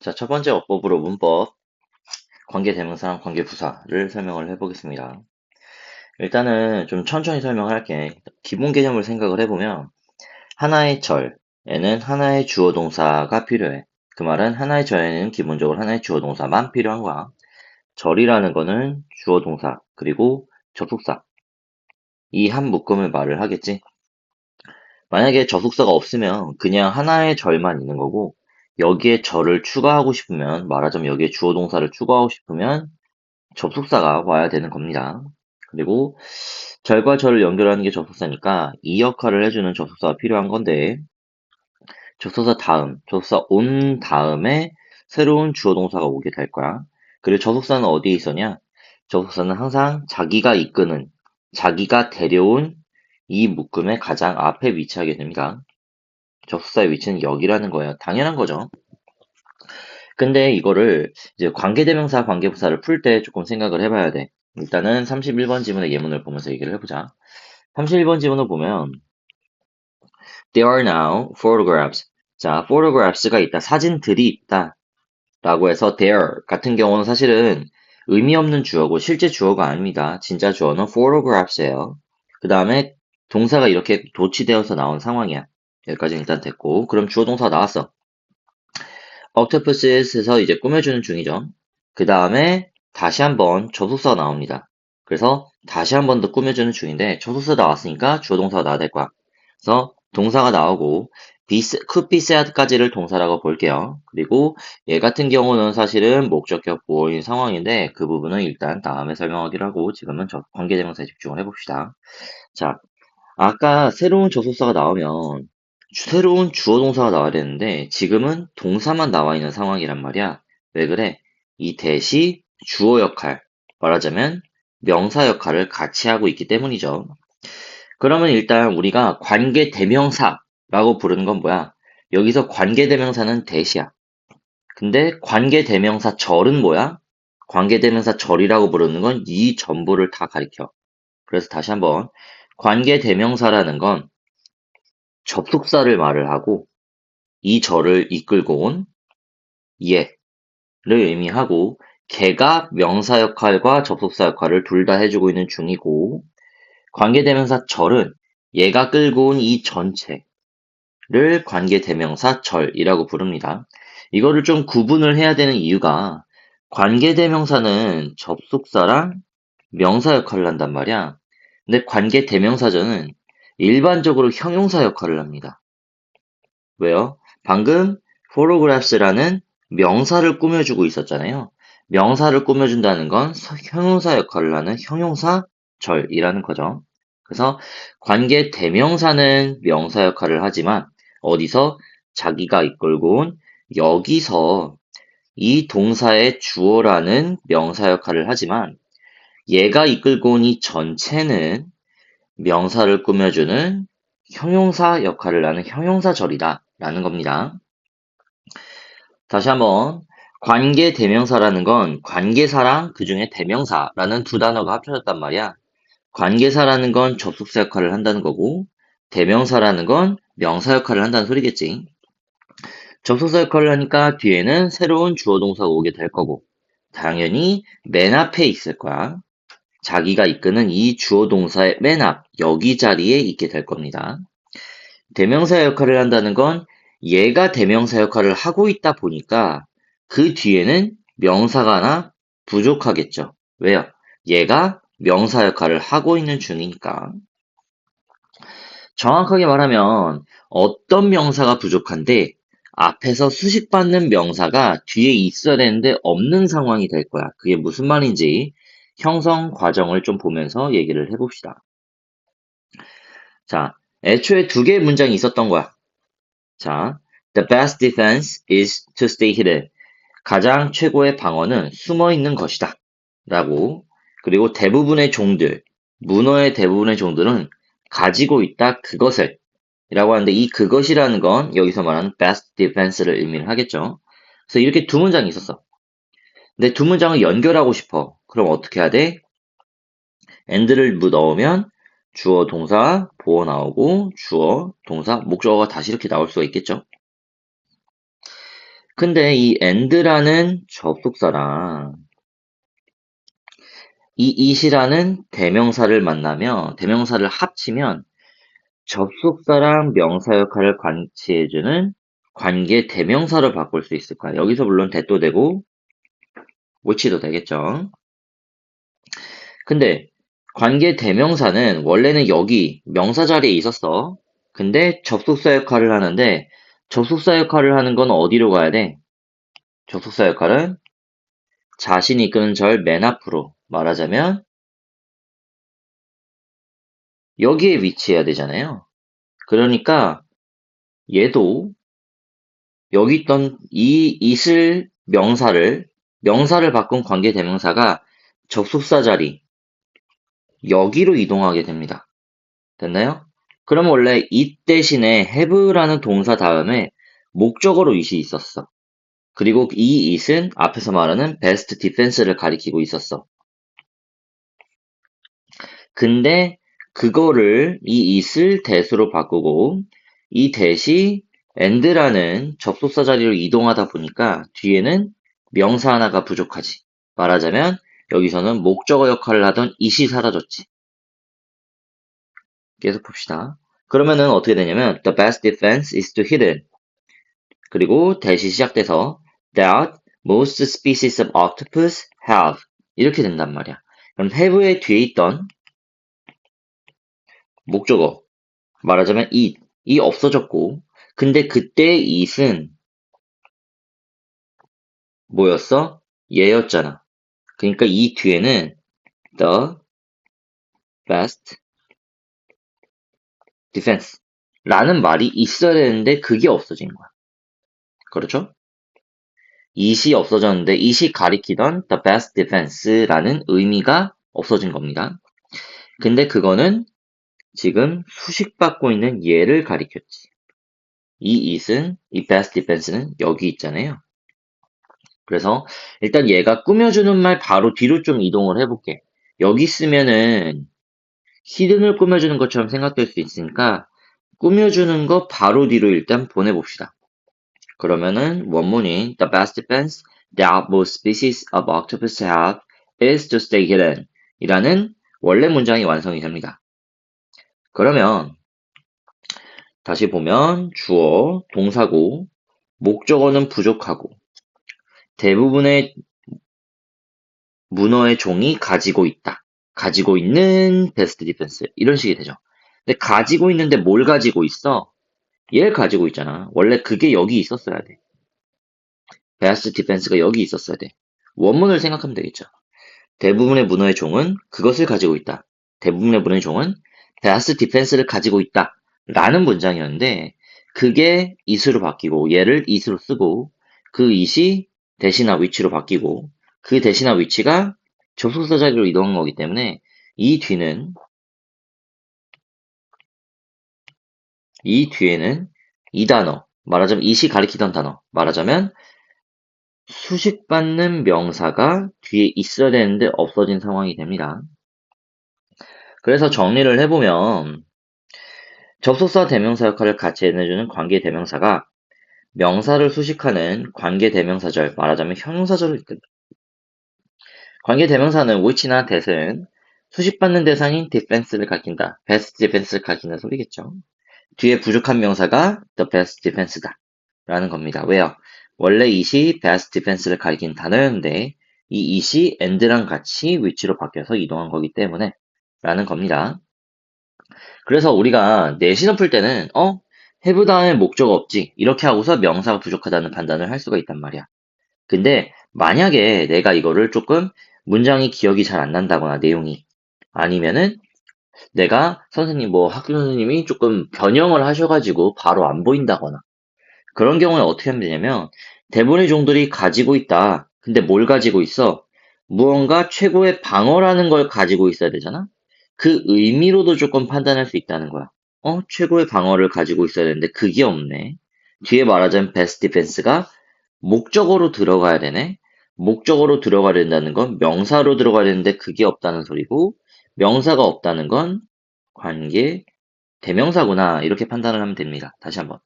자, 첫 번째 어법으로 문법, 관계대명사랑 관계부사를 설명을 해보겠습니다. 일단은 좀 천천히 설명할게. 기본 개념을 생각을 해보면, 하나의 절에는 하나의 주어 동사가 필요해. 그 말은 하나의 절에는 기본적으로 하나의 주어 동사만 필요한 거야. 절이라는 거는 주어 동사, 그리고 접속사. 이 한 묶음을 말을 하겠지. 만약에 접속사가 없으면 그냥 하나의 절만 있는 거고, 여기에 절을 추가하고 싶으면, 말하자면 여기에 주어 동사를 추가하고 싶으면 접속사가 와야 되는 겁니다. 그리고 절과 절을 연결하는 게 접속사니까 이 역할을 해주는 접속사가 필요한 건데, 접속사 다음, 접속사 온 다음에 새로운 주어 동사가 오게 될 거야. 그리고 접속사는 어디에 있었냐? 접속사는 항상 자기가 이끄는, 자기가 데려온 이 묶음의 가장 앞에 위치하게 됩니다. 접속사의 위치는 여기라는 거예요. 당연한 거죠. 근데 이거를 이제 관계대명사, 관계부사를 풀 때 조금 생각을 해봐야 돼. 일단은 31번 지문의 예문을 보면서 얘기를 해보자. 31번 지문을 보면 There are now photographs. 자, photographs가 있다. 사진들이 있다. 라고 해서 there 같은 경우는 사실은 의미 없는 주어고 실제 주어가 아닙니다. 진짜 주어는 photographs예요. 그 다음에 동사가 이렇게 도치되어서 나온 상황이야. 여기까지 일단 됐고, 그럼 주어 동사 나왔어. octopus에서 이제 꾸며주는 중이죠. 그 다음에 다시 한번 접속사가 나옵니다. 그래서 다시 한 번 더 꾸며주는 중인데 접속사 나왔으니까 주어 동사가 나와야 될 거야. 그래서 동사가 나오고 could be said까지를 동사라고 볼게요. 그리고 얘 같은 경우는 사실은 목적격 보어인 상황인데 그 부분은 일단 다음에 설명하기로 하고 지금은 관계대명사에 집중을 해봅시다. 자, 아까 새로운 접속사가 나오면 새로운 주어 동사가 나와야 되는데 지금은 동사만 나와 있는 상황이란 말이야. 왜 그래? 이 대시 주어 역할, 말하자면 명사 역할을 같이 하고 있기 때문이죠. 그러면 일단 우리가 관계대명사라고 부르는 건 뭐야? 여기서 관계대명사는 대시야. 근데 관계대명사 절은 뭐야? 관계대명사 절이라고 부르는 건 이 전부를 다 가리켜. 그래서 다시 한번 관계대명사라는 건 접속사를 말을 하고 이 절을 이끌고 온 얘를 의미하고 걔가 명사 역할과 접속사 역할을 둘 다 해주고 있는 중이고 관계대명사 절은 얘가 끌고 온 이 전체를 관계대명사 절이라고 부릅니다. 이거를 좀 구분을 해야 되는 이유가 관계대명사는 접속사랑 명사 역할을 한단 말이야. 근데 관계대명사절은 일반적으로 형용사 역할을 합니다. 왜요? 방금 photographs라는 명사를 꾸며주고 있었잖아요. 명사를 꾸며준다는 건 형용사 역할을 하는 형용사절이라는 거죠. 그래서 관계 대명사는 명사 역할을 하지만 어디서 자기가 이끌고 온 여기서 이 동사의 주어라는 명사 역할을 하지만 얘가 이끌고 온 이 전체는 명사를 꾸며주는 형용사 역할을 하는 형용사절이다 라는 겁니다. 다시 한번 관계 대명사라는 건 관계사랑 그 중에 대명사라는 두 단어가 합쳐졌단 말이야. 관계사라는 건 접속사 역할을 한다는 거고 대명사라는 건 명사 역할을 한다는 소리겠지. 접속사 역할을 하니까 뒤에는 새로운 주어 동사가 오게 될 거고 당연히 맨 앞에 있을 거야. 자기가 이끄는 이 주어 동사의 맨 앞, 여기 자리에 있게 될 겁니다. 대명사 역할을 한다는 건 얘가 대명사 역할을 하고 있다 보니까 그 뒤에는 명사가 하나 부족하겠죠. 왜요? 얘가 명사 역할을 하고 있는 중이니까. 정확하게 말하면 어떤 명사가 부족한데 앞에서 수식받는 명사가 뒤에 있어야 되는데 없는 상황이 될 거야. 그게 무슨 말인지 형성 과정을 좀 보면서 얘기를 해봅시다. 자, 애초에 두 개의 문장이 있었던 거야. 자, the best defense is to stay hidden. 가장 최고의 방어는 숨어 있는 것이다. 라고. 그리고 대부분의 종들, 문어의 대부분의 종들은 가지고 있다 그것을 이라고 하는데 이 그것이라는 건 여기서 말하는 best defense를 의미를 하겠죠. 그래서 이렇게 두 문장이 있었어. 근데 두 문장을 연결하고 싶어. 그럼 어떻게 해야 돼? and를 넣으면 주어, 동사, 보어 나오고 주어, 동사, 목적어가 다시 이렇게 나올 수가 있겠죠. 근데 이 and라는 접속사랑 이 it이라는 대명사를 만나며 대명사를 합치면 접속사랑 명사 역할을 관치해주는 관계 대명사로 바꿀 수 있을 거야. 여기서 물론 that도 되고 which도 되겠죠. 근데 관계 대명사는 원래는 여기 명사 자리에 있었어. 근데 접속사 역할을 하는데 접속사 역할을 하는 건 어디로 가야 돼? 접속사 역할은 자신이 이끄는 절 맨 앞으로 말하자면 여기에 위치해야 되잖아요. 그러니까 얘도 여기 있던 이 it을 명사를 바꾼 관계 대명사가 접속사 자리 여기로 이동하게 됩니다. 됐나요? 그럼 원래 it 대신에 have라는 동사 다음에 목적어로 it이 있었어. 그리고 이 it은 앞에서 말하는 best defense를 가리키고 있었어. 근데 그거를 이 it을 that으로 바꾸고 이 that이 and라는 접속사 자리로 이동하다 보니까 뒤에는 명사 하나가 부족하지. 말하자면 여기서는 목적어 역할을 하던 it이 사라졌지. 계속 봅시다. 그러면은 어떻게 되냐면 the best defense is to hidden. 그리고 that이 시작돼서 that most species of octopus have 이렇게 된단 말이야. 그럼 have의 뒤에 있던 목적어 말하자면 이 없어졌고 근데 그때 it은 뭐였어? 얘였잖아. 그러니까 이 뒤에는 the best defense 라는 말이 있어야 되는데 그게 없어진 거야. 그렇죠? it이 없어졌는데 it이 가리키던 the best defense라는 의미가 없어진 겁니다. 근데 그거는 지금 수식받고 있는 얘를 가리켰지. 이 it은, 이 best defense는 여기 있잖아요. 그래서 일단 얘가 꾸며주는 말 바로 뒤로 좀 이동을 해볼게. 여기 쓰면은 히든을 꾸며주는 것처럼 생각될 수 있으니까 꾸며주는 거 바로 뒤로 일단 보내봅시다. 그러면은 원문인 The best defense that most species of octopus have is to stay hidden 이라는 원래 문장이 완성이 됩니다. 그러면 다시 보면 주어, 동사고, 목적어는 부족하고 대부분의 문어의 종이 가지고 있다. 가지고 있는 베스트 디펜스. 이런 식이 되죠. 근데 가지고 있는데 뭘 가지고 있어? 얘를 가지고 있잖아. 원래 그게 여기 있었어야 돼. 베스트 디펜스가 여기 있었어야 돼. 원문을 생각하면 되겠죠. 대부분의 문어의 종은 그것을 가지고 있다. 대부분의 문어의 종은 베스트 디펜스를 가지고 있다. 라는 문장이었는데 그게 it으로 바뀌고 얘를 it으로 쓰고 그 it이 대신하 위치로 바뀌고 그 대신하 위치가 접속사 자리로 이동한 거기 때문에 이 뒤에는 이 단어 말하자면 it이 가리키던 단어 말하자면 수식받는 명사가 뒤에 있어야 되는데 없어진 상황이 됩니다. 그래서 정리를 해보면 접속사 대명사 역할을 같이 해내주는 관계 대명사가 명사를 수식하는 관계 대명사절 말하자면 형용사절을 이끈다. 관계 대명사는 which나 that은 수식받는 대상인 defense를 가리킨다. best defense를 가리킨다 소리겠죠. 뒤에 부족한 명사가 the best defense다. 라는 겁니다. 왜요? 원래 it이 best defense를 가리킨 단어였는데 이 it이 and랑 같이 위치로 바뀌어서 이동한 거기 때문에 라는 겁니다. 그래서 우리가 내신을 풀 때는 have 다음에 목적 없지 이렇게 하고서 명사가 부족하다는 판단을 할 수가 있단 말이야. 근데 만약에 내가 이거를 조금 문장이 기억이 잘 안 난다거나 내용이 아니면은 내가 학교 선생님이 조금 변형을 하셔가지고 바로 안 보인다거나 그런 경우에 어떻게 하면 되냐면 대부분의 종들이 가지고 있다. 근데 뭘 가지고 있어? 무언가 최고의 방어라는 걸 가지고 있어야 되잖아? 그 의미로도 조금 판단할 수 있다는 거야. 최고의 방어를 가지고 있어야 되는데 그게 없네. 뒤에 말하자면 베스트 디펜스가 목적어로 들어가야 되네. 목적어로 들어가야 된다는 건 명사로 들어가야 되는데 그게 없다는 소리고 명사가 없다는 건 관계 대명사구나 이렇게 판단을 하면 됩니다. 다시 한번.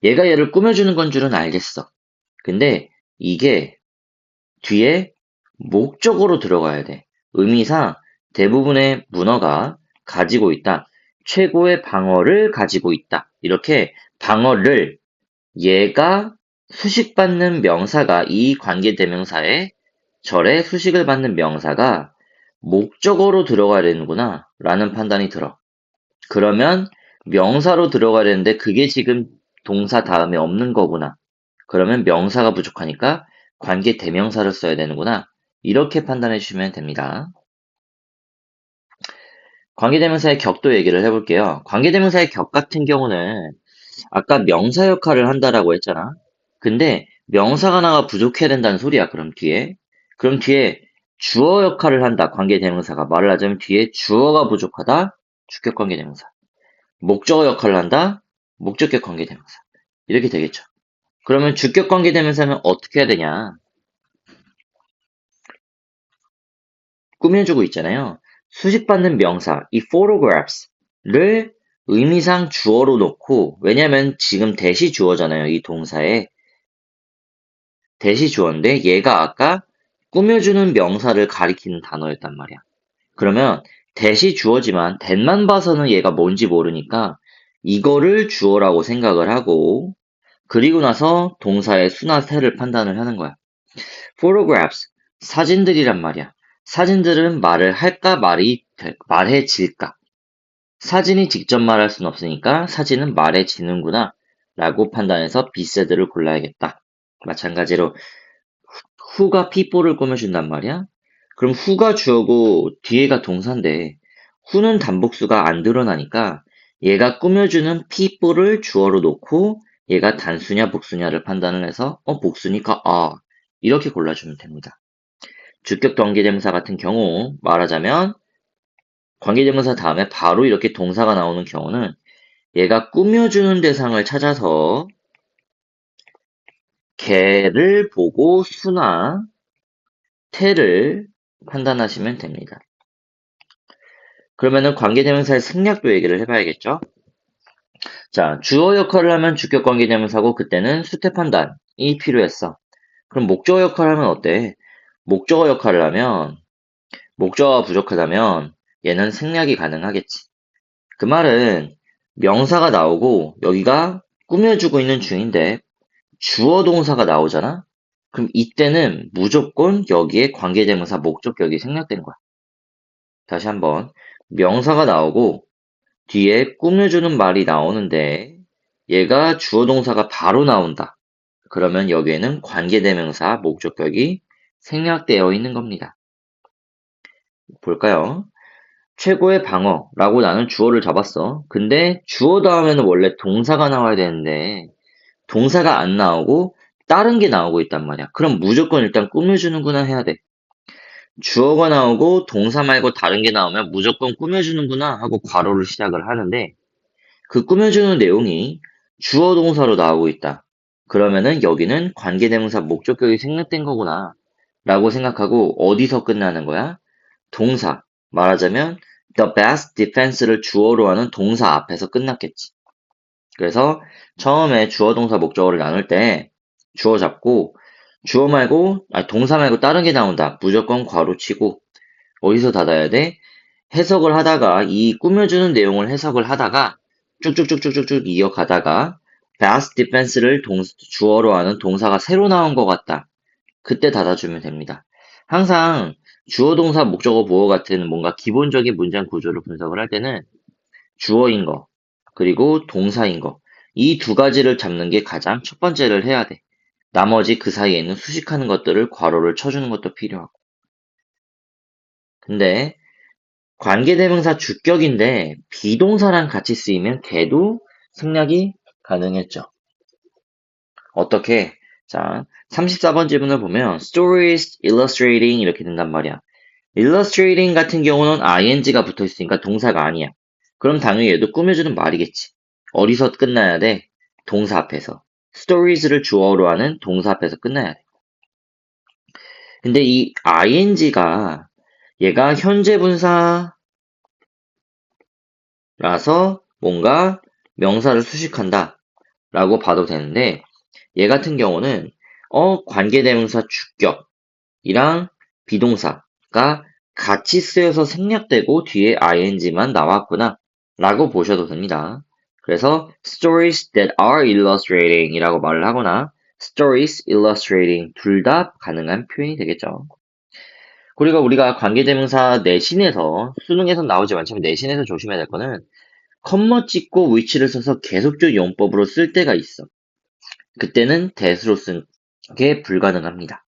얘가 얘를 꾸며주는 건 줄은 알겠어. 근데 이게 뒤에 목적으로 들어가야 돼. 의미상 대부분의 문어가 가지고 있다. 최고의 방어를 가지고 있다. 이렇게 방어를 얘가 수식받는 명사가 이 관계대명사에 절에 수식을 받는 명사가 목적어로 들어가야 되는구나 라는 판단이 들어. 그러면 명사로 들어가야 되는데 그게 지금 동사 다음에 없는 거구나. 그러면 명사가 부족하니까 관계대명사를 써야 되는구나. 이렇게 판단해 주시면 됩니다. 관계대명사의 격도 얘기를 해볼게요. 관계대명사의 격 같은 경우는 아까 명사 역할을 한다라고 했잖아. 근데 명사가 하나가 부족해야 된다는 소리야. 그럼 뒤에 주어 역할을 한다. 관계대명사가 말을 하자면 뒤에 주어가 부족하다. 주격 관계대명사. 목적어 역할을 한다. 목적격 관계대명사. 이렇게 되겠죠. 그러면 주격 관계대명사는 어떻게 해야 되냐? 꾸며주고 있잖아요. 수식받는 명사, 이 photographs를 의미상 주어로 놓고, 왜냐면 지금 대시 주어잖아요. 이 동사에. 대시 주어인데 얘가 아까 꾸며주는 명사를 가리키는 단어였단 말이야. 그러면 대시 주어지만 that만 봐서는 얘가 뭔지 모르니까 이거를 주어라고 생각을 하고 그리고 나서 동사의 수나 태를 판단을 하는 거야. photographs, 사진들이란 말이야. 사진들은 말을 할까 말해질까? 사진이 직접 말할 순 없으니까 사진은 말해지는구나 라고 판단해서 비세드를 골라야겠다. 마찬가지로 who가 people를 꾸며준단 말이야. 그럼 who가 주어고 뒤에가 동사인데 who는 단복수가 안 드러나니까 얘가 꾸며주는 people를 주어로 놓고 얘가 단수냐 복수냐를 판단을 해서 복수니까 이렇게 골라주면 됩니다. 주격 관계대명사 같은 경우 말하자면 관계대명사 다음에 바로 이렇게 동사가 나오는 경우는 얘가 꾸며주는 대상을 찾아서 걔를 보고 수나 태를 판단하시면 됩니다. 그러면은 관계대명사의 생략도 얘기를 해봐야겠죠? 자, 주어 역할을 하면 주격 관계대명사고 그때는 수태 판단이 필요했어. 그럼 목적어 역할을 하면 어때? 목적어 역할을 하면 목적어가 부족하다면 얘는 생략이 가능하겠지. 그 말은 명사가 나오고 여기가 꾸며주고 있는 중인데 주어 동사가 나오잖아? 그럼 이때는 무조건 여기에 관계대명사 목적격이 생략된 거야. 다시 한번 명사가 나오고 뒤에 꾸며주는 말이 나오는데 얘가 주어 동사가 바로 나온다. 그러면 여기에는 관계대명사 목적격이 생략되어 있는 겁니다. 볼까요? 최고의 방어라고 나는 주어를 잡았어. 근데 주어 다음에는 원래 동사가 나와야 되는데 동사가 안 나오고 다른 게 나오고 있단 말이야. 그럼 무조건 일단 꾸며주는구나 해야 돼. 주어가 나오고 동사 말고 다른 게 나오면 무조건 꾸며주는구나 하고 괄호를 시작을 하는데 그 꾸며주는 내용이 주어 동사로 나오고 있다. 그러면은 여기는 관계대명사 목적격이 생략된 거구나 라고 생각하고 어디서 끝나는 거야? 동사. 말하자면 the best defense를 주어로 하는 동사 앞에서 끝났겠지. 그래서 처음에 주어 동사 목적어를 나눌 때 주어 잡고 동사 말고 다른 게 나온다. 무조건 괄호 치고 어디서 닫아야 돼? 해석을 하다가 이 꾸며주는 내용을 해석을 하다가 쭉쭉쭉쭉쭉 이어가다가 best defense를 주어로 하는 동사가 새로 나온 것 같다. 그때 닫아주면 됩니다. 항상 주어 동사 목적어 보어 같은 뭔가 기본적인 문장 구조를 분석을 할 때는 주어인 거 그리고 동사인 거 이 두 가지를 잡는 게 가장 첫 번째를 해야 돼. 나머지 그 사이에 있는 수식하는 것들을 괄호를 쳐주는 것도 필요하고. 근데 관계대명사 주격인데 비동사랑 같이 쓰이면 걔도 생략이 가능했죠. 어떻게? 자, 34번 질문을 보면 stories illustrating 이렇게 된단 말이야. illustrating 같은 경우는 ing가 붙어 있으니까 동사가 아니야. 그럼 당연히 얘도 꾸며주는 말이겠지. 어디서 끝나야 돼? 동사 앞에서. stories를 주어로 하는 동사 앞에서 끝나야 돼. 근데 이 ing가 얘가 현재 분사라서 뭔가 명사를 수식한다. 라고 봐도 되는데 얘 같은 경우는 관계대명사 주격이랑 비동사가 같이 쓰여서 생략되고 뒤에 ing만 나왔구나 라고 보셔도 됩니다. 그래서 stories that are illustrating 이라고 말을 하거나 stories illustrating 둘 다 가능한 표현이 되겠죠. 그리고 우리가 관계대명사 내신에서 수능에서 나오지 않지만 내신에서 조심해야 될 거는 컴마 찍고 위치를 써서 계속적 용법으로 쓸 때가 있어. 그때는 that으로 쓴 게 불가능합니다.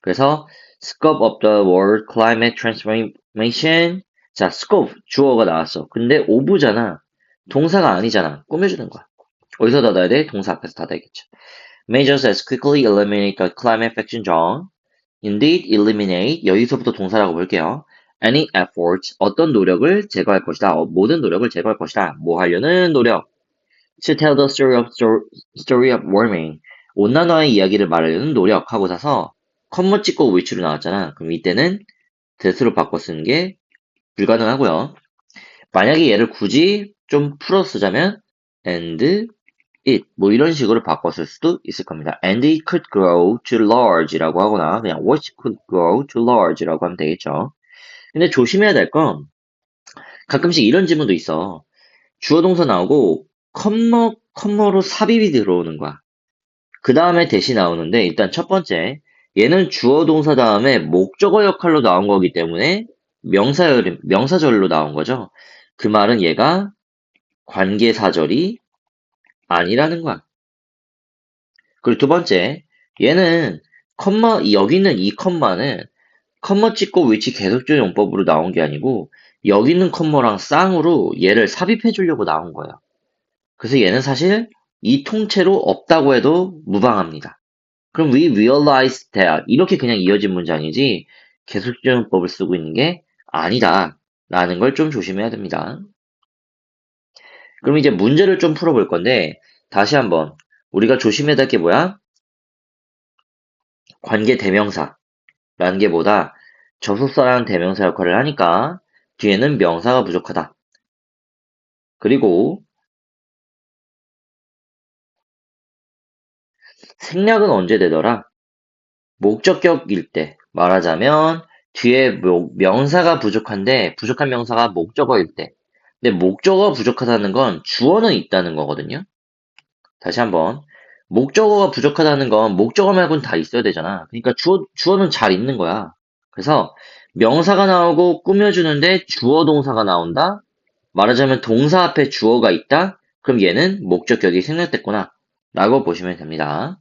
그래서 scope of the world climate transformation 자, scope 주어가 나왔어. 근데 of잖아. 동사가 아니잖아. 꾸며주는 거야. 어디서 닫아야 돼? 동사 앞에서 닫아야겠죠. Measures as quickly eliminate the climate faction zone. Indeed, eliminate 여기서부터 동사라고 볼게요. Any efforts 어떤 노력을 제거할 것이다. 모든 노력을 제거할 것이다. 뭐 하려는 노력. To tell the story of warming. 온난화의 이야기를 말하려는 노력하고 나서 컴마 찍고 위치로 나왔잖아. 그럼 이때는 that으로 바꿔 쓰는 게 불가능하고요. 만약에 얘를 굳이 좀 풀어 쓰자면 and it 뭐 이런 식으로 바꿨을 수도 있을 겁니다. And it could grow to large라고 하거나 그냥 what could grow to large라고 하면 되겠죠. 근데 조심해야 될 건 가끔씩 이런 지문도 있어. 주어 동사 나오고 컴머로 삽입이 들어오는 거야. 그 다음에 대시 나오는데 일단 첫 번째 얘는 주어 동사 다음에 목적어 역할로 나온 거기 때문에 명사절로 나온 거죠. 그 말은 얘가 관계사절이 아니라는 거야. 그리고 두 번째 얘는 여기 있는 이 컴마는 컴마 찍고 위치 계속적 용법으로 나온 게 아니고 여기 있는 컴마랑 쌍으로 얘를 삽입해 주려고 나온 거예요. 그래서 얘는 사실 이 통째로 없다고 해도 무방합니다. 그럼 we realize that 이렇게 그냥 이어진 문장이지 계속적용법을 쓰고 있는 게 아니다 라는 걸 좀 조심해야 됩니다. 그럼 이제 문제를 좀 풀어볼 건데 다시 한번 우리가 조심해야 될 게 뭐야? 관계 대명사라는 게 보다 접속사라는 대명사 역할을 하니까 뒤에는 명사가 부족하다. 그리고 생략은 언제 되더라? 목적격일 때 말하자면 뒤에 명사가 부족한데 부족한 명사가 목적어일 때 근데 목적어 부족하다는 건 주어는 있다는 거거든요. 다시 한번 목적어가 부족하다는 건 목적어 말고는 다 있어야 되잖아. 그러니까 주어는 잘 있는 거야. 그래서 명사가 나오고 꾸며주는데 주어 동사가 나온다. 말하자면 동사 앞에 주어가 있다. 그럼 얘는 목적격이 생략됐구나 라고 보시면 됩니다.